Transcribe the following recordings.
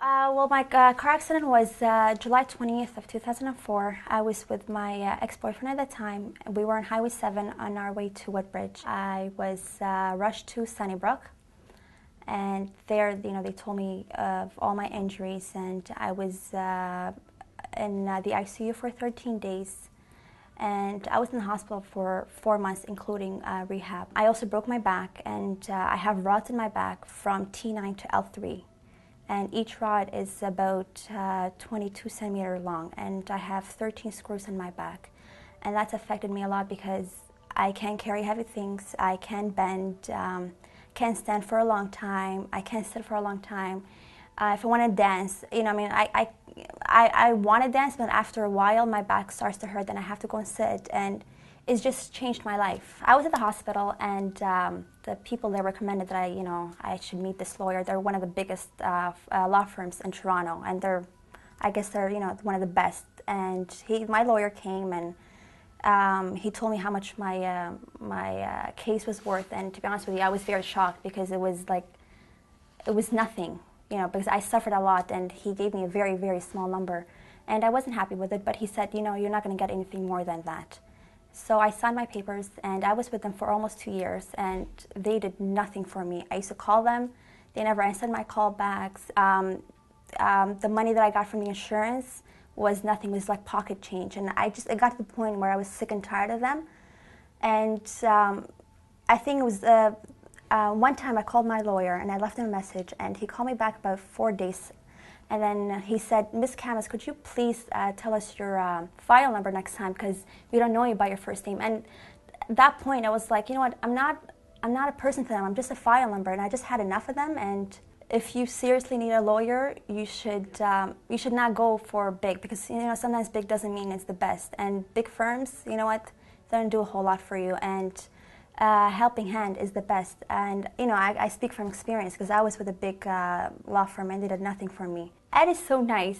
Well, my car accident was July 20th of 2004. I was with my ex-boyfriend at the time. We were on Highway 7 on our way to Woodbridge. I was rushed to Sunnybrook, and there, they told me of all my injuries, and I was in the ICU for 13 days. And I was in the hospital for 4 months, including rehab. I also broke my back, and I have rods in my back from T9 to L3. And each rod is about 22 centimeters long, and I have 13 screws in my back. And that's affected me a lot because I can't carry heavy things, I can't bend, can't stand for a long time, I can't sit for a long time. If I want to dance, I want to dance, but after a while my back starts to hurt, then I have to go and sit, and it's just changed my life. I was at the hospital, and the people there recommended that I should meet this lawyer. They're one of the biggest law firms in Toronto, and I guess they're one of the best. And my lawyer came, and he told me how much my case was worth. And to be honest with you, I was very shocked because it was nothing, because I suffered a lot, and he gave me a very, very small number, and I wasn't happy with it. But he said, you're not going to get anything more than that. So I signed my papers, and I was with them for almost 2 years, and they did nothing for me. I used to call them, they never answered my call backs. The money that I got from the insurance was nothing, it was like pocket change, and it got to the point where I was sick and tired of them. And I think it was one time I called my lawyer, and I left him a message, and he called me back about 4 days. And then he said, "Miss Khames, could you please tell us your file number next time, because we don't know you by your first name." And at that point, I was like, you know what, I'm not a person to them, I'm just a file number, and I just had enough of them. And if you seriously need a lawyer, you should not go for big, because sometimes big doesn't mean it's the best. And big firms, they don't do a whole lot for you. And helping hand is the best. And I speak from experience, because I was with a big law firm, and they did nothing for me. Ed is so nice.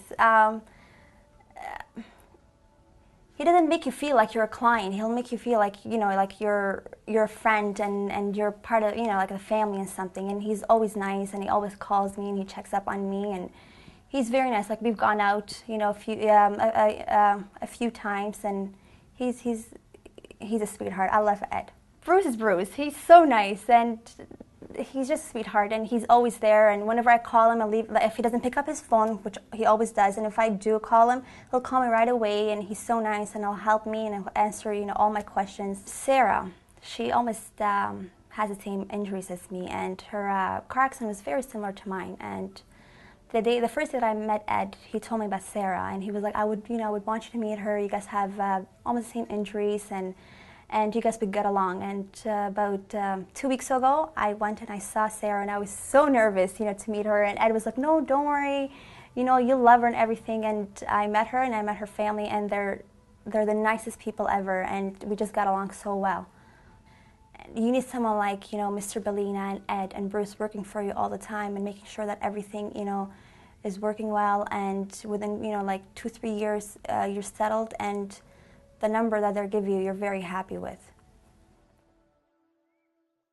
He doesn't make you feel like you're a client. He'll make you feel like like you're a friend, and you're part of like a family and something. And he's always nice, and he always calls me, and he checks up on me, and he's very nice. Like, we've gone out a few times, and he's a sweetheart. I love Ed. Bruce is Bruce. He's so nice, and he's just a sweetheart, and he's always there. And whenever I call him, if he doesn't pick up his phone, which he always does, and if I do call him, he'll call me right away, and he's so nice, and he'll help me, and he'll answer all my questions. Sarah, she almost has the same injuries as me, and her car accident was very similar to mine. And the first day that I met Ed, he told me about Sarah, and he was like, I would want you to meet her. You guys have almost the same injuries, and you guys would get along. And about 2 weeks ago, I went and I saw Sarah, and I was so nervous, to meet her. And Ed was like, "No, don't worry, you'll love her and everything." And I met her, and I met her family, and they're the nicest people ever, and we just got along so well. You need someone like, Mr. Bellina and Ed and Bruce working for you all the time, and making sure that everything, is working well, and within, like 2-3 years, you're settled, and the number that they give you, you're very happy with.